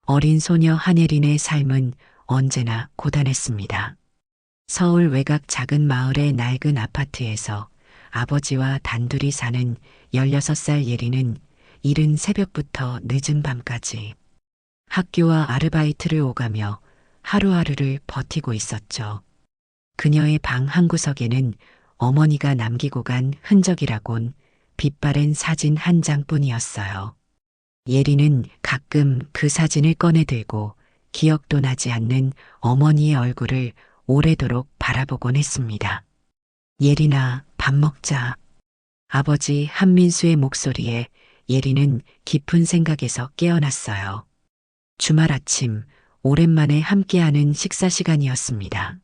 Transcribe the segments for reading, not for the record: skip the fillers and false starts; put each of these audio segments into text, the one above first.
어린 소녀 한예린의 삶은 언제나 고단했습니다. 서울 외곽 작은 마을의 낡은 아파트에서 아버지와 단둘이 사는 16살 예린은 이른 새벽부터 늦은 밤까지 학교와 아르바이트를 오가며 하루하루를 버티고 있었죠. 그녀의 방 한구석에는 어머니가 남기고 간 흔적이라곤 빛바랜 사진 한 장뿐이었어요. 예린은 가끔 그 사진을 꺼내 들고 기억도 나지 않는 어머니의 얼굴을 오래도록 바라보곤 했습니다. 예린아, 밥 먹자. 아버지 한민수의 목소리에 예린은 깊은 생각에서 깨어났어요. 주말 아침, 오랜만에 함께하는 식사 시간이었습니다.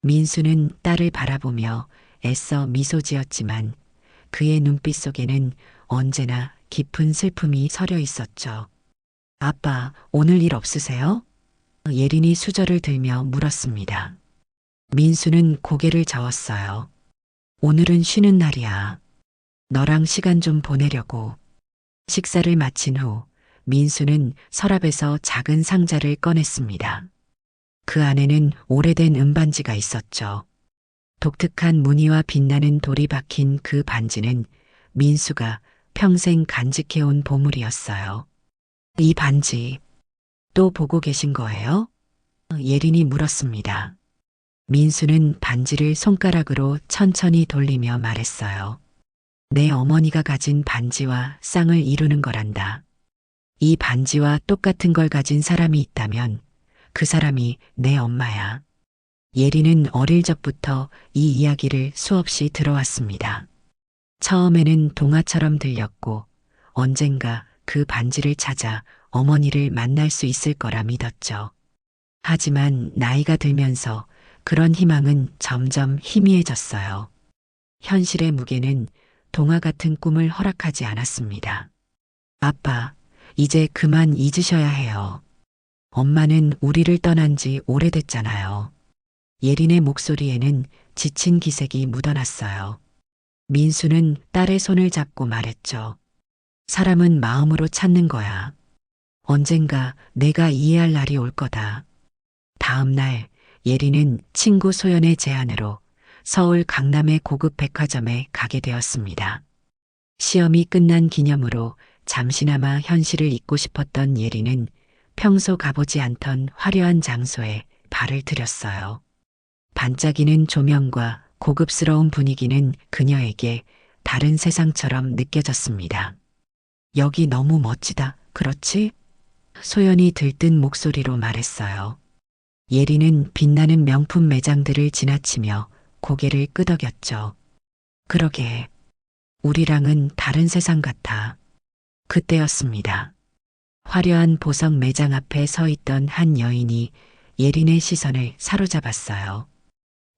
민수는 딸을 바라보며 애써 미소 지었지만 그의 눈빛 속에는 언제나 깊은 슬픔이 서려 있었죠. 아빠, 오늘 일 없으세요? 예린이 수저를 들며 물었습니다. 민수는 고개를 저었어요. 오늘은 쉬는 날이야. 너랑 시간 좀 보내려고. 식사를 마친 후 민수는 서랍에서 작은 상자를 꺼냈습니다. 그 안에는 오래된 은반지가 있었죠. 독특한 무늬와 빛나는 돌이 박힌 그 반지는 민수가 평생 간직해온 보물이었어요. 이 반지 또 보고 계신 거예요? 예린이 물었습니다. 민수는 반지를 손가락으로 천천히 돌리며 말했어요. 내 어머니가 가진 반지와 쌍을 이루는 거란다. 이 반지와 똑같은 걸 가진 사람이 있다면 그 사람이 내 엄마야. 예린은 어릴 적부터 이 이야기를 수없이 들어왔습니다. 처음에는 동화처럼 들렸고 언젠가 그 반지를 찾아 어머니를 만날 수 있을 거라 믿었죠. 하지만 나이가 들면서 그런 희망은 점점 희미해졌어요. 현실의 무게는 동화 같은 꿈을 허락하지 않았습니다. 아빠, 이제 그만 잊으셔야 해요. 엄마는 우리를 떠난 지 오래됐잖아요. 예린의 목소리에는 지친 기색이 묻어났어요. 민수는 딸의 손을 잡고 말했죠. 사람은 마음으로 찾는 거야. 언젠가 내가 이해할 날이 올 거다. 다음 날 예린은 친구 소연의 제안으로 서울 강남의 고급 백화점에 가게 되었습니다. 시험이 끝난 기념으로 잠시나마 현실을 잊고 싶었던 예린은 평소 가보지 않던 화려한 장소에 발을 들였어요. 반짝이는 조명과 고급스러운 분위기는 그녀에게 다른 세상처럼 느껴졌습니다. 여기 너무 멋지다, 그렇지? 소연이 들뜬 목소리로 말했어요. 예린은 빛나는 명품 매장들을 지나치며 고개를 끄덕였죠. 그러게, 우리랑은 다른 세상 같아. 그때였습니다. 화려한 보석 매장 앞에 서 있던 한 여인이 예린의 시선을 사로잡았어요.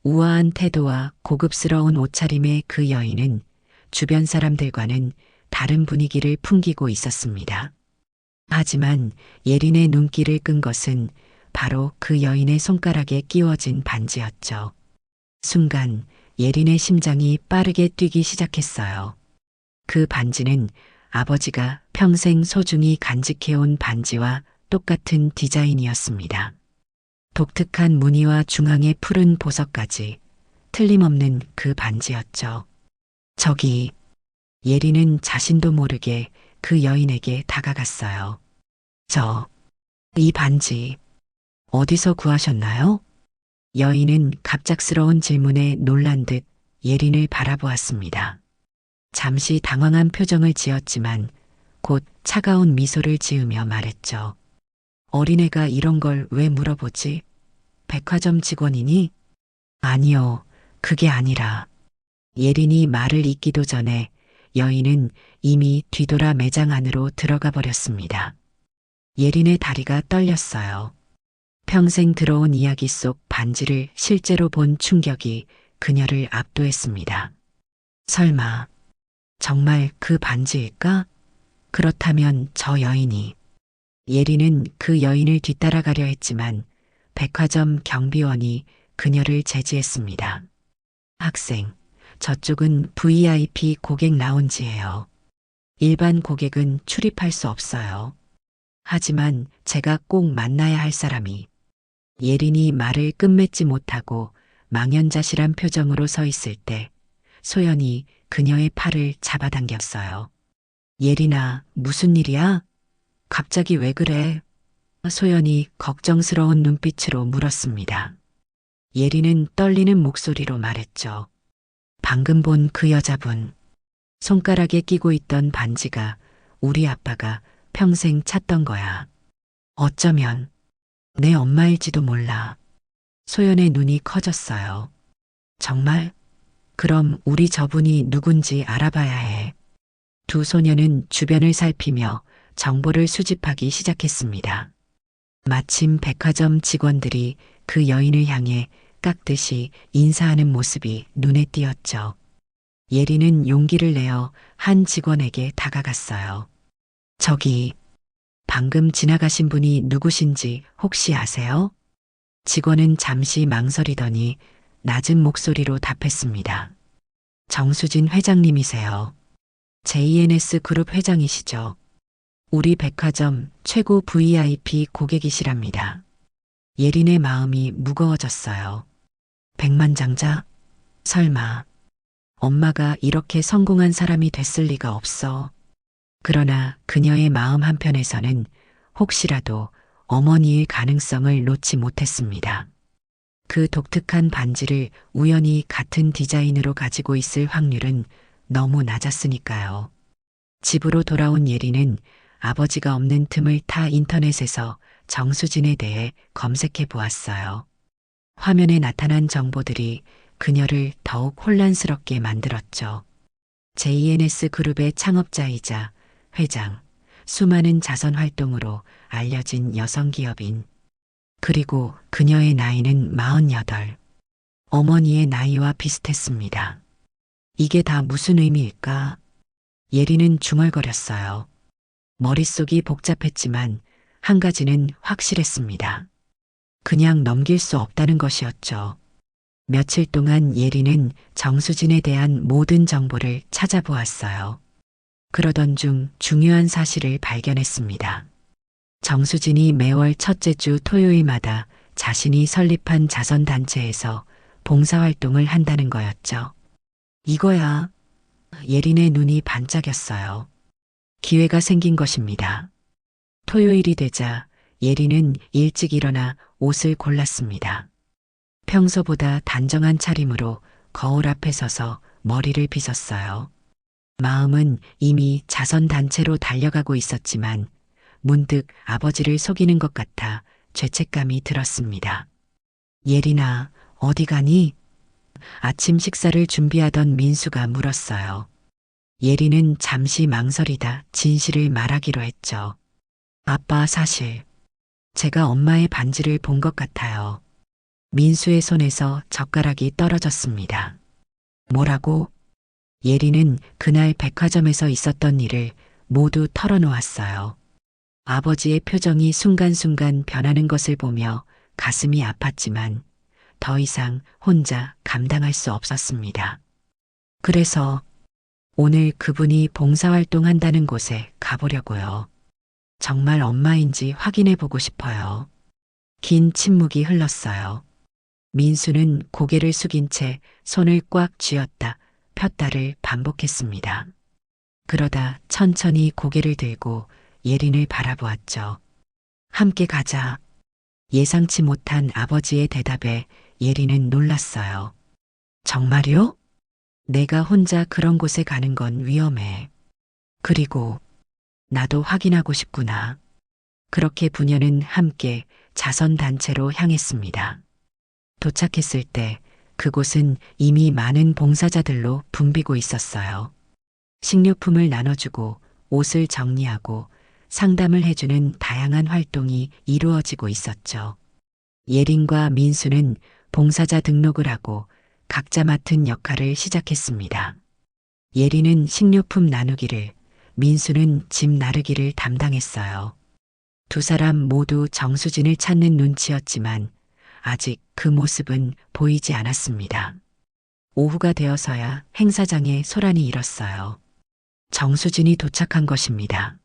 우아한 태도와 고급스러운 옷차림의 그 여인은 주변 사람들과는 다른 분위기를 풍기고 있었습니다. 하지만 예린의 눈길을 끈 것은 바로 그 여인의 손가락에 끼워진 반지였죠. 순간 예린의 심장이 빠르게 뛰기 시작했어요. 그 반지는 아버지가 평생 소중히 간직해온 반지와 똑같은 디자인이었습니다. 독특한 무늬와 중앙의 푸른 보석까지 틀림없는 그 반지였죠. 저기, 예린은 자신도 모르게 그 여인에게 다가갔어요. 이 반지 어디서 구하셨나요? 여인은 갑작스러운 질문에 놀란 듯 예린을 바라보았습니다. 잠시 당황한 표정을 지었지만 곧 차가운 미소를 지으며 말했죠. 어린애가 이런 걸 왜 물어보지? 백화점 직원이니? 아니요, 그게 아니라. 예린이 말을 잇기도 전에 여인은 이미 뒤돌아 매장 안으로 들어가 버렸습니다. 예린의 다리가 떨렸어요. 평생 들어온 이야기 속 반지를 실제로 본 충격이 그녀를 압도했습니다. 설마, 정말 그 반지일까? 그렇다면 저 여인이. 예린은 그 여인을 뒤따라가려 했지만 백화점 경비원이 그녀를 제지했습니다. 학생, 저쪽은 VIP 고객 라운지예요. 일반 고객은 출입할 수 없어요. 하지만 제가 꼭 만나야 할 사람이. 예린이 말을 끝맺지 못하고 망연자실한 표정으로 서 있을 때 소연이 그녀의 팔을 잡아당겼어요. 예린아, 무슨 일이야? 갑자기 왜 그래? 소연이 걱정스러운 눈빛으로 물었습니다. 예린은 떨리는 목소리로 말했죠. 방금 본 그 여자분. 손가락에 끼고 있던 반지가 우리 아빠가 평생 찾던 거야. 어쩌면 내 엄마일지도 몰라. 소연의 눈이 커졌어요. 정말? 그럼 우리 저분이 누군지 알아봐야 해. 두 소녀는 주변을 살피며 정보를 수집하기 시작했습니다. 마침 백화점 직원들이 그 여인을 향해 깍듯이 인사하는 모습이 눈에 띄었죠. 예린은 용기를 내어 한 직원에게 다가갔어요. 저기, 방금 지나가신 분이 누구신지 혹시 아세요? 직원은 잠시 망설이더니 낮은 목소리로 답했습니다. 정수진 회장님이세요. JNS 그룹 회장이시죠. 우리 백화점 최고 VIP 고객이시랍니다. 예린의 마음이 무거워졌어요. 백만장자? 설마. 엄마가 이렇게 성공한 사람이 됐을 리가 없어. 그러나 그녀의 마음 한편에서는 혹시라도 어머니일 가능성을 놓지 못했습니다. 그 독특한 반지를 우연히 같은 디자인으로 가지고 있을 확률은 너무 낮았으니까요. 집으로 돌아온 예린은 아버지가 없는 틈을 타 인터넷에서 정수진에 대해 검색해 보았어요. 화면에 나타난 정보들이 그녀를 더욱 혼란스럽게 만들었죠. JNS 그룹의 창업자이자 회장, 수많은 자선 활동으로 알려진 여성 기업인. 그리고 그녀의 나이는 48. 어머니의 나이와 비슷했습니다. 이게 다 무슨 의미일까? 예린은 중얼거렸어요. 머릿속이 복잡했지만 한 가지는 확실했습니다. 그냥 넘길 수 없다는 것이었죠. 며칠 동안 예린은 정수진에 대한 모든 정보를 찾아보았어요. 그러던 중 중요한 사실을 발견했습니다. 정수진이 매월 첫째 주 토요일마다 자신이 설립한 자선단체에서 봉사활동을 한다는 거였죠. 이거야. 예린의 눈이 반짝였어요. 기회가 생긴 것입니다. 토요일이 되자 예린은 일찍 일어나 옷을 골랐습니다. 평소보다 단정한 차림으로 거울 앞에 서서 머리를 빗었어요. 마음은 이미 자선단체로 달려가고 있었지만 문득 아버지를 속이는 것 같아 죄책감이 들었습니다. 예린아, 어디 가니? 아침 식사를 준비하던 민수가 물었어요. 예린은 잠시 망설이다 진실을 말하기로 했죠. 아빠, 사실 제가 엄마의 반지를 본 것 같아요. 민수의 손에서 젓가락이 떨어졌습니다. 뭐라고? 예린은 그날 백화점에서 있었던 일을 모두 털어놓았어요. 아버지의 표정이 순간순간 변하는 것을 보며 가슴이 아팠지만 더 이상 혼자 감당할 수 없었습니다. 그래서 오늘 그분이 봉사활동 한다는 곳에 가보려고요. 정말 엄마인지 확인해 보고 싶어요. 긴 침묵이 흘렀어요. 민수는 고개를 숙인 채 손을 꽉 쥐었다 폈다를 반복했습니다. 그러다 천천히 고개를 들고 예린을 바라보았죠. 함께 가자. 예상치 못한 아버지의 대답에 예린은 놀랐어요. 정말요? 내가 혼자 그런 곳에 가는 건 위험해. 그리고 나도 확인하고 싶구나. 그렇게 부녀는 함께 자선단체로 향했습니다. 도착했을 때 그곳은 이미 많은 봉사자들로 붐비고 있었어요. 식료품을 나눠주고 옷을 정리하고 상담을 해주는 다양한 활동이 이루어지고 있었죠. 예린과 민수는 봉사자 등록을 하고 각자 맡은 역할을 시작했습니다. 예린은 식료품 나누기를, 민수는 짐 나르기를 담당했어요. 두 사람 모두 정수진을 찾는 눈치였지만 아직 그 모습은 보이지 않았습니다. 오후가 되어서야 행사장에 소란이 일었어요. 정수진이 도착한 것입니다.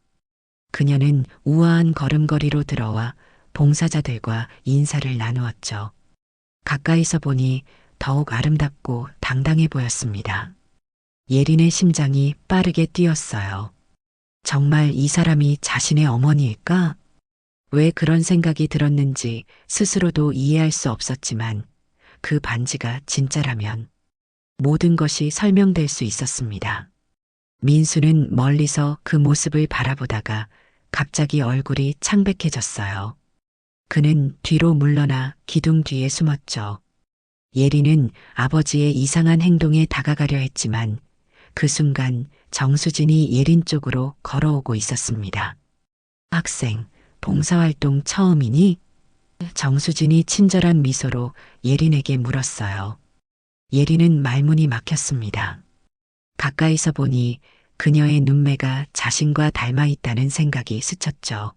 그녀는 우아한 걸음걸이로 들어와 봉사자들과 인사를 나누었죠. 가까이서 보니 더욱 아름답고 당당해 보였습니다. 예린의 심장이 빠르게 뛰었어요. 정말 이 사람이 자신의 어머니일까? 왜 그런 생각이 들었는지 스스로도 이해할 수 없었지만 그 반지가 진짜라면 모든 것이 설명될 수 있었습니다. 민수는 멀리서 그 모습을 바라보다가 갑자기 얼굴이 창백해졌어요. 그는 뒤로 물러나 기둥 뒤에 숨었죠. 예리는 아버지의 이상한 행동에 다가가려 했지만 그 순간 정수진이 예린 쪽으로 걸어오고 있었습니다. 학생, 봉사활동 처음이니? 정수진이 친절한 미소로 예린에게 물었어요. 예린은 말문이 막혔습니다. 가까이서 보니 그녀의 눈매가 자신과 닮아 있다는 생각이 스쳤죠.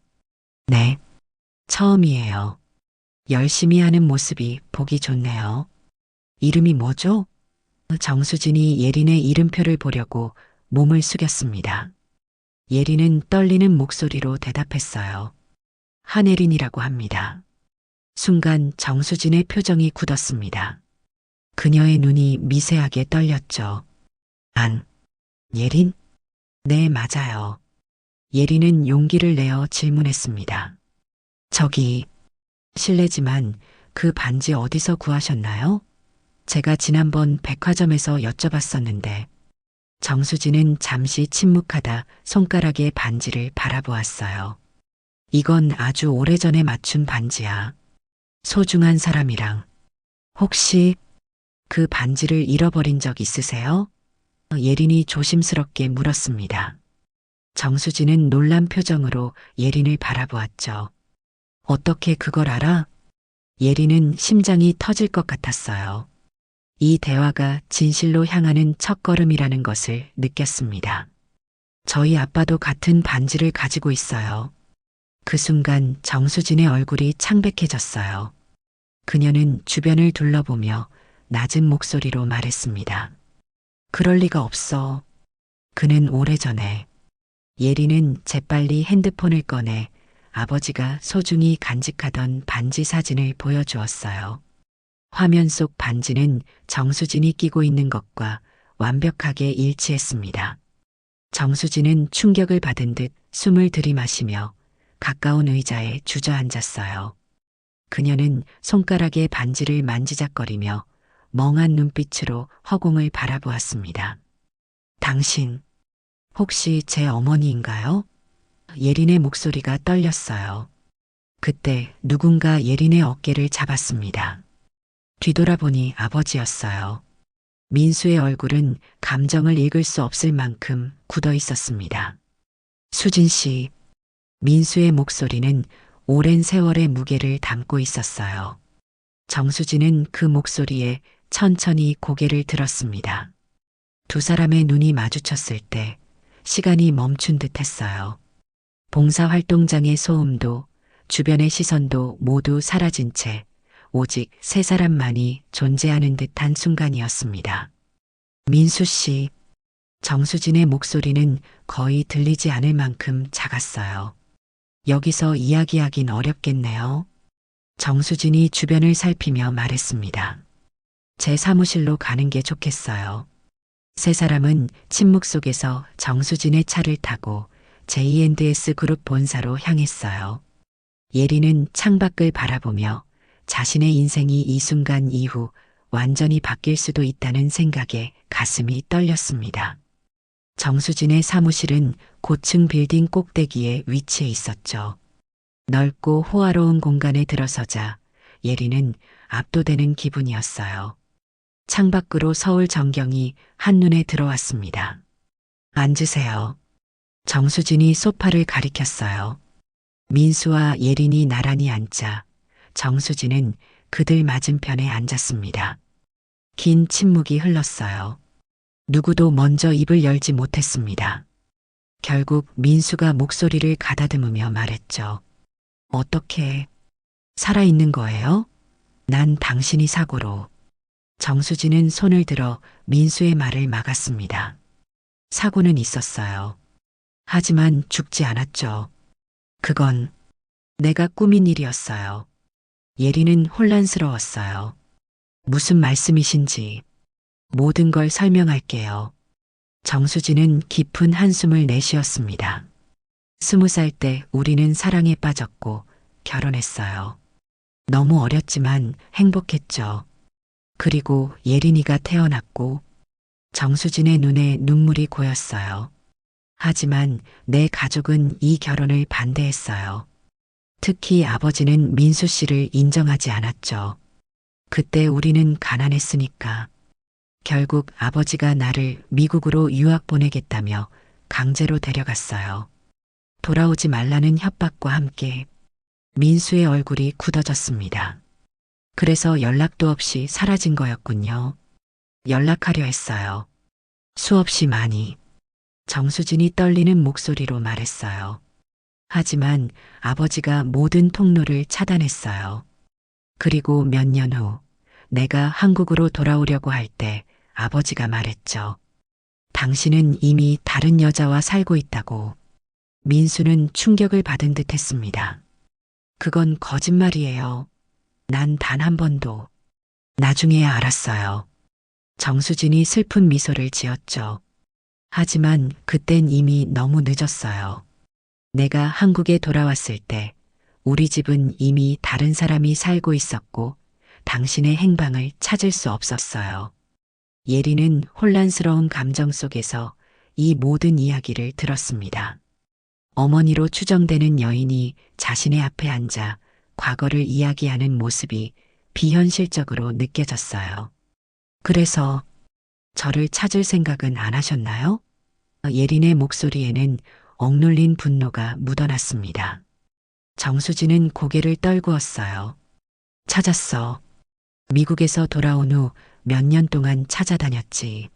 네, 처음이에요. 열심히 하는 모습이 보기 좋네요. 이름이 뭐죠? 정수진이 예린의 이름표를 보려고 몸을 숙였습니다. 예린은 떨리는 목소리로 대답했어요. 한예린이라고 합니다. 순간 정수진의 표정이 굳었습니다. 그녀의 눈이 미세하게 떨렸죠. 예린? 네, 맞아요. 예린은 용기를 내어 질문했습니다. 저기, 실례지만 그 반지 어디서 구하셨나요? 제가 지난번 백화점에서 여쭤봤었는데 정수진은 잠시 침묵하다 손가락에 반지를 바라보았어요. 이건 아주 오래전에 맞춘 반지야. 소중한 사람이랑. 혹시 그 반지를 잃어버린 적 있으세요? 예린이 조심스럽게 물었습니다. 정수진은 놀란 표정으로 예린을 바라보았죠. 어떻게 그걸 알아? 예린은 심장이 터질 것 같았어요. 이 대화가 진실로 향하는 첫걸음이라는 것을 느꼈습니다. 저희 아빠도 같은 반지를 가지고 있어요. 그 순간 정수진의 얼굴이 창백해졌어요. 그녀는 주변을 둘러보며 낮은 목소리로 말했습니다. 그럴 리가 없어. 그는 오래전에. 예린은 재빨리 핸드폰을 꺼내 아버지가 소중히 간직하던 반지 사진을 보여주었어요. 화면 속 반지는 정수진이 끼고 있는 것과 완벽하게 일치했습니다. 정수진은 충격을 받은 듯 숨을 들이마시며 가까운 의자에 주저앉았어요. 그녀는 손가락에 반지를 만지작거리며 멍한 눈빛으로 허공을 바라보았습니다. 당신, 혹시 제 어머니인가요? 예린의 목소리가 떨렸어요. 그때 누군가 예린의 어깨를 잡았습니다. 뒤돌아보니 아버지였어요. 민수의 얼굴은 감정을 읽을 수 없을 만큼 굳어 있었습니다. 수진 씨, 민수의 목소리는 오랜 세월의 무게를 담고 있었어요. 정수진은 그 목소리에 천천히 고개를 들었습니다. 두 사람의 눈이 마주쳤을 때 시간이 멈춘 듯 했어요. 봉사활동장의 소음도 주변의 시선도 모두 사라진 채 오직 세 사람만이 존재하는 듯한 순간이었습니다. 민수 씨, 정수진의 목소리는 거의 들리지 않을 만큼 작았어요. 여기서 이야기하긴 어렵겠네요. 정수진이 주변을 살피며 말했습니다. 제 사무실로 가는 게 좋겠어요. 세 사람은 침묵 속에서 정수진의 차를 타고 J&S 그룹 본사로 향했어요. 예리는 창밖을 바라보며 자신의 인생이 이 순간 이후 완전히 바뀔 수도 있다는 생각에 가슴이 떨렸습니다. 정수진의 사무실은 고층 빌딩 꼭대기에 위치해 있었죠. 넓고 호화로운 공간에 들어서자 예리는 압도되는 기분이었어요. 창밖으로 서울 전경이 한눈에 들어왔습니다. 앉으세요. 정수진이 소파를 가리켰어요. 민수와 예린이 나란히 앉자 정수진은 그들 맞은편에 앉았습니다. 긴 침묵이 흘렀어요. 누구도 먼저 입을 열지 못했습니다. 결국 민수가 목소리를 가다듬으며 말했죠. 어떻게 살아있는 거예요? 난 당신이 사고로. 정수진은 손을 들어 민수의 말을 막았습니다. 사고는 있었어요. 하지만 죽지 않았죠. 그건 내가 꾸민 일이었어요. 예리는 혼란스러웠어요. 무슨 말씀이신지 모든 걸 설명할게요. 정수진은 깊은 한숨을 내쉬었습니다. 20살 때 우리는 사랑에 빠졌고 결혼했어요. 너무 어렸지만 행복했죠. 그리고 예린이가 태어났고 정수진의 눈에 눈물이 고였어요. 하지만 내 가족은 이 결혼을 반대했어요. 특히 아버지는 민수 씨를 인정하지 않았죠. 그때 우리는 가난했으니까. 결국 아버지가 나를 미국으로 유학 보내겠다며 강제로 데려갔어요. 돌아오지 말라는 협박과 함께 민수의 얼굴이 굳어졌습니다. 그래서 연락도 없이 사라진 거였군요. 연락하려 했어요. 수없이 많이. 정수진이 떨리는 목소리로 말했어요. 하지만 아버지가 모든 통로를 차단했어요. 그리고 몇 년 후 내가 한국으로 돌아오려고 할 때 아버지가 말했죠. 당신은 이미 다른 여자와 살고 있다고. 민수는 충격을 받은 듯 했습니다. 그건 거짓말이에요. 난 단 한 번도. 나중에야 알았어요. 정수진이 슬픈 미소를 지었죠. 하지만 그땐 이미 너무 늦었어요. 내가 한국에 돌아왔을 때 우리 집은 이미 다른 사람이 살고 있었고 당신의 행방을 찾을 수 없었어요. 예리는 혼란스러운 감정 속에서 이 모든 이야기를 들었습니다. 어머니로 추정되는 여인이 자신의 앞에 앉아 과거를 이야기하는 모습이 비현실적으로 느껴졌어요. 그래서 저를 찾을 생각은 안 하셨나요? 예린의 목소리에는 억눌린 분노가 묻어났습니다. 정수진은 고개를 떨구었어요. 찾았어. 미국에서 돌아온 후 몇 년 동안 찾아다녔지.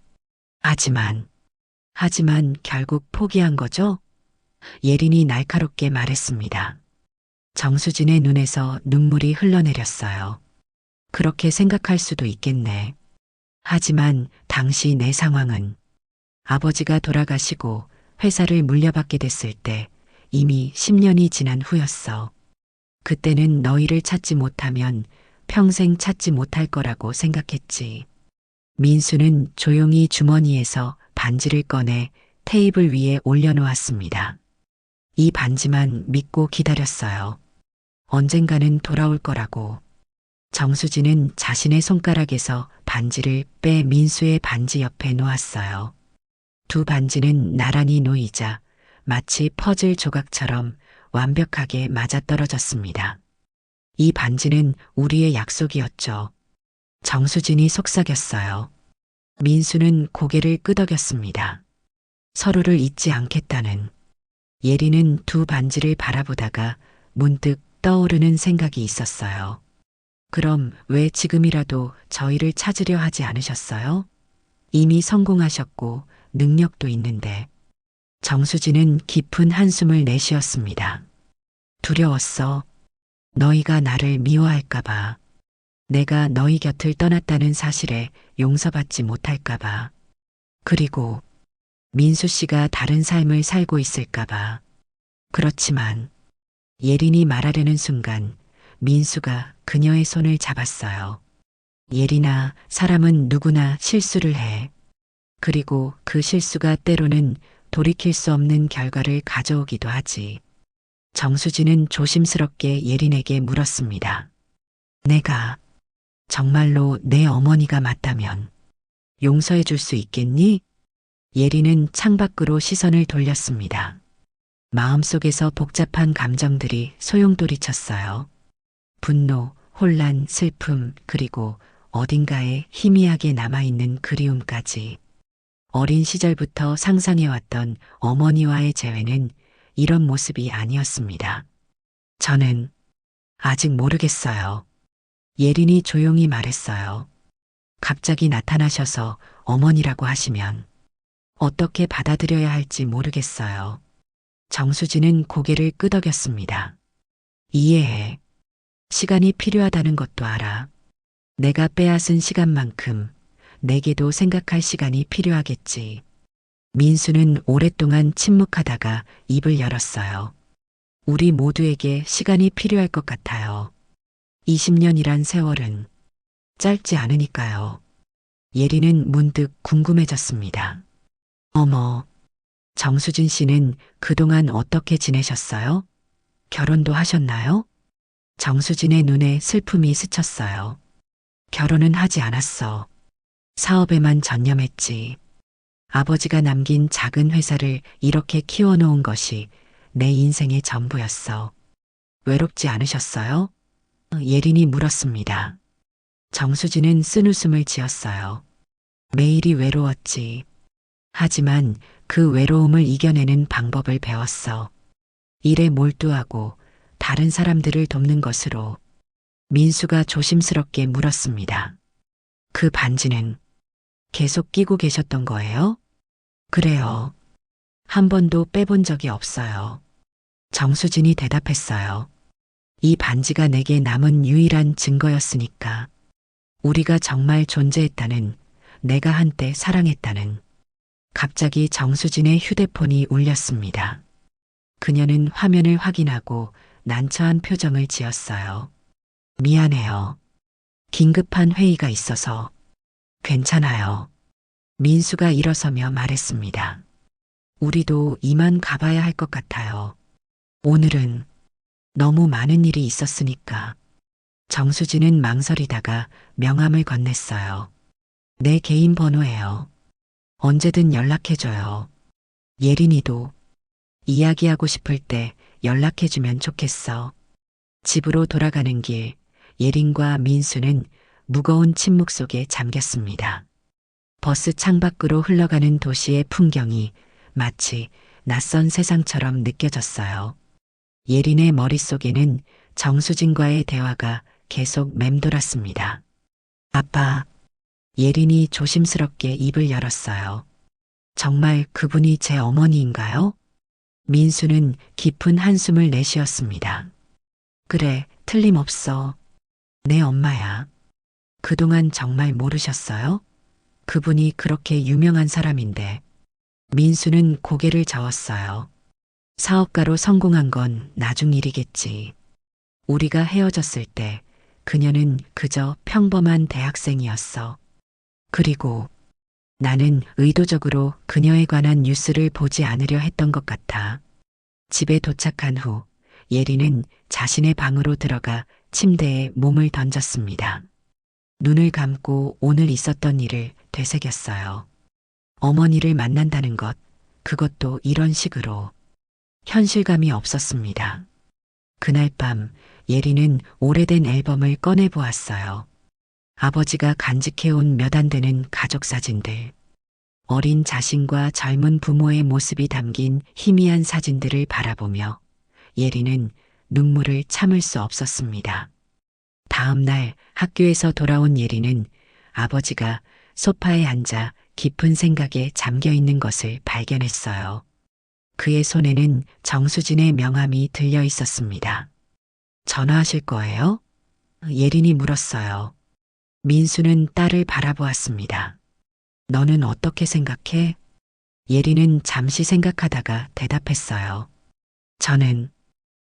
하지만 결국 포기한 거죠? 예린이 날카롭게 말했습니다. 정수진의 눈에서 눈물이 흘러내렸어요. 그렇게 생각할 수도 있겠네. 하지만 당시 내 상황은 아버지가 돌아가시고 회사를 물려받게 됐을 때 이미 10년이 지난 후였어. 그때는 너희를 찾지 못하면 평생 찾지 못할 거라고 생각했지. 민수는 조용히 주머니에서 반지를 꺼내 테이블 위에 올려놓았습니다. 이 반지만 믿고 기다렸어요. 언젠가는 돌아올 거라고. 정수진은 자신의 손가락에서 반지를 빼 민수의 반지 옆에 놓았어요. 두 반지는 나란히 놓이자 마치 퍼즐 조각처럼 완벽하게 맞아떨어졌습니다. 이 반지는 우리의 약속이었죠. 정수진이 속삭였어요. 민수는 고개를 끄덕였습니다. 서로를 잊지 않겠다는. 예리는 두 반지를 바라보다가 문득 떠오르는 생각이 있었어요. 그럼 왜 지금이라도 저희를 찾으려 하지 않으셨어요? 이미 성공하셨고 능력도 있는데. 정수진은 깊은 한숨을 내쉬었습니다. 두려웠어. 너희가 나를 미워할까봐. 내가 너희 곁을 떠났다는 사실에 용서받지 못할까봐. 그리고 민수 씨가 다른 삶을 살고 있을까봐. 그렇지만 예린이 말하려는 순간 민수가 그녀의 손을 잡았어요. 예린아, 사람은 누구나 실수를 해. 그리고 그 실수가 때로는 돌이킬 수 없는 결과를 가져오기도 하지. 정수진은 조심스럽게 예린에게 물었습니다. 내가 정말로 내 어머니가 맞다면 용서해 줄 수 있겠니? 예린은 창밖으로 시선을 돌렸습니다. 마음속에서 복잡한 감정들이 소용돌이쳤어요. 분노, 혼란, 슬픔, 그리고 어딘가에 희미하게 남아있는 그리움까지. 어린 시절부터 상상해왔던 어머니와의 재회는 이런 모습이 아니었습니다. 저는 아직 모르겠어요. 예린이 조용히 말했어요. 갑자기 나타나셔서 어머니라고 하시면 어떻게 받아들여야 할지 모르겠어요. 정수진은 고개를 끄덕였습니다. 이해해. 시간이 필요하다는 것도 알아. 내가 빼앗은 시간만큼 내게도 생각할 시간이 필요하겠지. 민수는 오랫동안 침묵하다가 입을 열었어요. 우리 모두에게 시간이 필요할 것 같아요. 20년이란 세월은 짧지 않으니까요. 예리는 문득 궁금해졌습니다. 어머, 정수진 씨는 그동안 어떻게 지내셨어요? 결혼도 하셨나요? 정수진의 눈에 슬픔이 스쳤어요. 결혼은 하지 않았어. 사업에만 전념했지. 아버지가 남긴 작은 회사를 이렇게 키워놓은 것이 내 인생의 전부였어. 외롭지 않으셨어요? 예린이 물었습니다. 정수진은 쓴웃음을 지었어요. 매일이 외로웠지. 하지만 그 외로움을 이겨내는 방법을 배웠어. 일에 몰두하고 다른 사람들을 돕는 것으로. 민수가 조심스럽게 물었습니다. 그 반지는 계속 끼고 계셨던 거예요? 그래요. 한 번도 빼본 적이 없어요. 정수진이 대답했어요. 이 반지가 내게 남은 유일한 증거였으니까. 우리가 정말 존재했다는, 내가 한때 사랑했다는. 갑자기 정수진의 휴대폰이 울렸습니다. 그녀는 화면을 확인하고 난처한 표정을 지었어요. 미안해요. 긴급한 회의가 있어서. 괜찮아요. 민수가 일어서며 말했습니다. 우리도 이만 가봐야 할 것 같아요. 오늘은 너무 많은 일이 있었으니까. 정수진은 망설이다가 명함을 건넸어요. 내 개인 번호예요. 언제든 연락해줘요. 예린이도 이야기하고 싶을 때 연락해주면 좋겠어. 집으로 돌아가는 길, 예린과 민수는 무거운 침묵 속에 잠겼습니다. 버스 창밖으로 흘러가는 도시의 풍경이 마치 낯선 세상처럼 느껴졌어요. 예린의 머릿속에는 정수진과의 대화가 계속 맴돌았습니다. 아빠, 예린이 조심스럽게 입을 열었어요. 정말 그분이 제 어머니인가요? 민수는 깊은 한숨을 내쉬었습니다. 그래, 틀림없어. 내 엄마야. 그동안 정말 모르셨어요? 그분이 그렇게 유명한 사람인데. 민수는 고개를 저었어요. 사업가로 성공한 건 나중 일이겠지. 우리가 헤어졌을 때 그녀는 그저 평범한 대학생이었어. 그리고 나는 의도적으로 그녀에 관한 뉴스를 보지 않으려 했던 것 같아. 집에 도착한 후 예리는 자신의 방으로 들어가 침대에 몸을 던졌습니다. 눈을 감고 오늘 있었던 일을 되새겼어요. 어머니를 만난다는 것, 그것도 이런 식으로. 현실감이 없었습니다. 그날 밤 예리는 오래된 앨범을 꺼내 보았어요. 아버지가 간직해온 몇 안 되는 가족 사진들. 어린 자신과 젊은 부모의 모습이 담긴 희미한 사진들을 바라보며 예리는 눈물을 참을 수 없었습니다. 다음 날 학교에서 돌아온 예리는 아버지가 소파에 앉아 깊은 생각에 잠겨 있는 것을 발견했어요. 그의 손에는 정수진의 명함이 들려 있었습니다. 전화하실 거예요? 예린이 물었어요. 민수는 딸을 바라보았습니다. 너는 어떻게 생각해? 예린은 잠시 생각하다가 대답했어요. 저는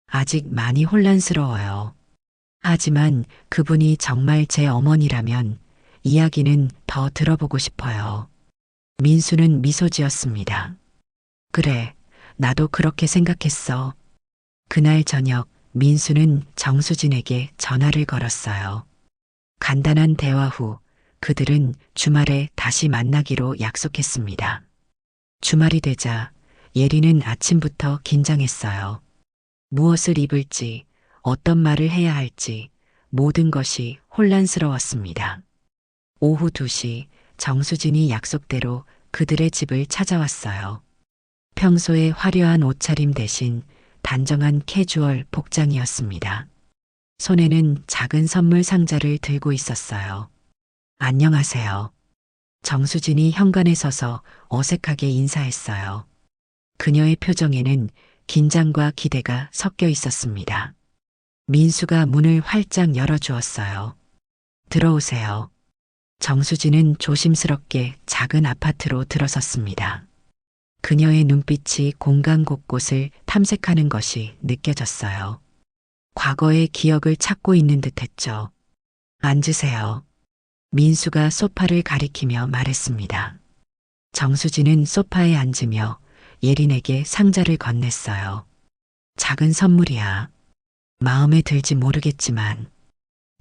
아직 많이 혼란스러워요. 하지만 그분이 정말 제 어머니라면 이야기는 더 들어보고 싶어요. 민수는 미소 지었습니다. 그래, 나도 그렇게 생각했어. 그날 저녁 민수는 정수진에게 전화를 걸었어요. 간단한 대화 후 그들은 주말에 다시 만나기로 약속했습니다. 주말이 되자 예리는 아침부터 긴장했어요. 무엇을 입을지, 어떤 말을 해야 할지 모든 것이 혼란스러웠습니다. 오후 2시 정수진이 약속대로 그들의 집을 찾아왔어요. 평소의 화려한 옷차림 대신 단정한 캐주얼 복장이었습니다. 손에는 작은 선물 상자를 들고 있었어요. 안녕하세요. 정수진이 현관에 서서 어색하게 인사했어요. 그녀의 표정에는 긴장과 기대가 섞여 있었습니다. 민수가 문을 활짝 열어주었어요. 들어오세요. 정수진은 조심스럽게 작은 아파트로 들어섰습니다. 그녀의 눈빛이 공간 곳곳을 탐색하는 것이 느껴졌어요. 과거의 기억을 찾고 있는 듯 했죠. 앉으세요. 민수가 소파를 가리키며 말했습니다. 정수진은 소파에 앉으며 예린에게 상자를 건넸어요. 작은 선물이야. 마음에 들지 모르겠지만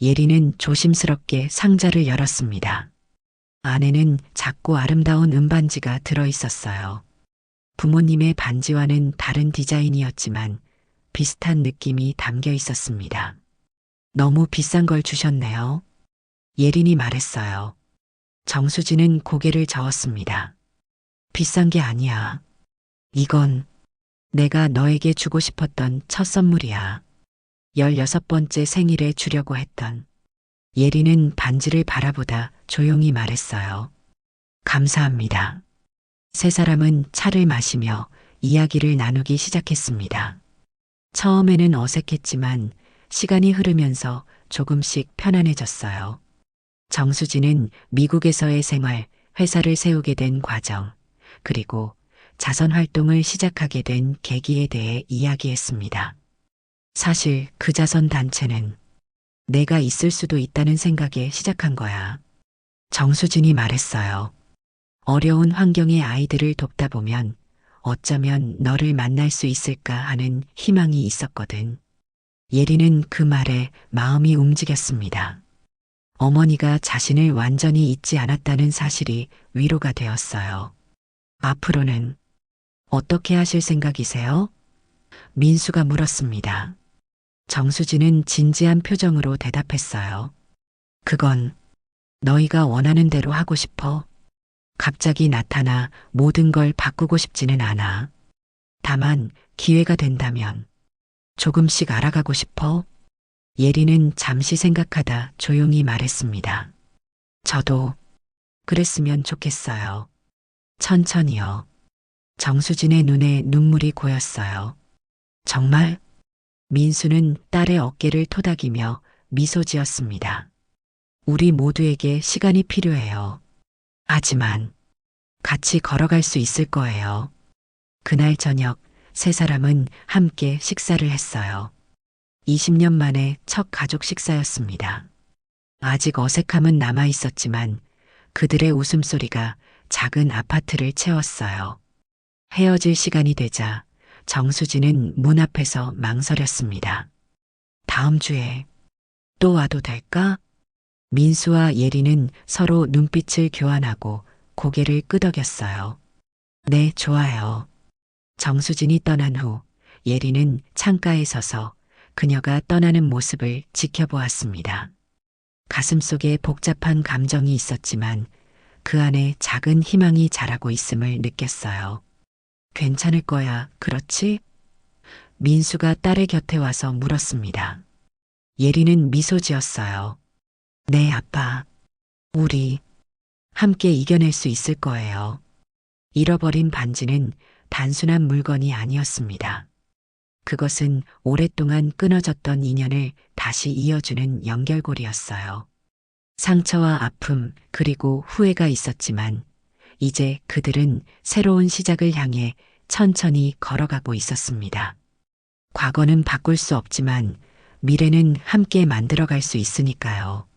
예린은 조심스럽게 상자를 열었습니다. 안에는 작고 아름다운 은반지가 들어 있었어요. 부모님의 반지와는 다른 디자인이었지만 비슷한 느낌이 담겨 있었습니다. 너무 비싼 걸 주셨네요. 예린이 말했어요. 정수진은 고개를 저었습니다. 비싼 게 아니야. 이건 내가 너에게 주고 싶었던 첫 선물이야. 16번째 생일에 주려고 했던. 예린은 반지를 바라보다 조용히 말했어요. 감사합니다. 세 사람은 차를 마시며 이야기를 나누기 시작했습니다. 처음에는 어색했지만 시간이 흐르면서 조금씩 편안해졌어요. 정수진은 미국에서의 생활, 회사를 세우게 된 과정, 그리고 자선 활동을 시작하게 된 계기에 대해 이야기했습니다. 사실 그 자선 단체는 내가 있을 수도 있다는 생각에 시작한 거야. 정수진이 말했어요. 어려운 환경의 아이들을 돕다 보면 어쩌면 너를 만날 수 있을까 하는 희망이 있었거든. 예린은 그 말에 마음이 움직였습니다. 어머니가 자신을 완전히 잊지 않았다는 사실이 위로가 되었어요. 앞으로는 어떻게 하실 생각이세요? 민수가 물었습니다. 정수진은 진지한 표정으로 대답했어요. 그건 너희가 원하는 대로 하고 싶어. 갑자기 나타나 모든 걸 바꾸고 싶지는 않아. 다만 기회가 된다면 조금씩 알아가고 싶어. 예린은 잠시 생각하다 조용히 말했습니다. 저도 그랬으면 좋겠어요. 천천히요. 정수진의 눈에 눈물이 고였어요. 정말? 민수는 딸의 어깨를 토닥이며 미소 지었습니다. 우리 모두에게 시간이 필요해요. 하지만 같이 걸어갈 수 있을 거예요. 그날 저녁 세 사람은 함께 식사를 했어요. 20년 만에 첫 가족 식사였습니다. 아직 어색함은 남아 있었지만 그들의 웃음소리가 작은 아파트를 채웠어요. 헤어질 시간이 되자 정수진은 문 앞에서 망설였습니다. 다음 주에 또 와도 될까? 민수와 예린은 서로 눈빛을 교환하고 고개를 끄덕였어요. 네, 좋아요. 정수진이 떠난 후 예린은 창가에 서서 그녀가 떠나는 모습을 지켜보았습니다. 가슴속에 복잡한 감정이 있었지만 그 안에 작은 희망이 자라고 있음을 느꼈어요. 괜찮을 거야, 그렇지? 민수가 딸의 곁에 와서 물었습니다. 예린은 미소 지었어요. 네, 아빠. 우리 함께 이겨낼 수 있을 거예요. 잃어버린 반지는 단순한 물건이 아니었습니다. 그것은 오랫동안 끊어졌던 인연을 다시 이어주는 연결고리였어요. 상처와 아픔 그리고 후회가 있었지만 이제 그들은 새로운 시작을 향해 천천히 걸어가고 있었습니다. 과거는 바꿀 수 없지만 미래는 함께 만들어갈 수 있으니까요.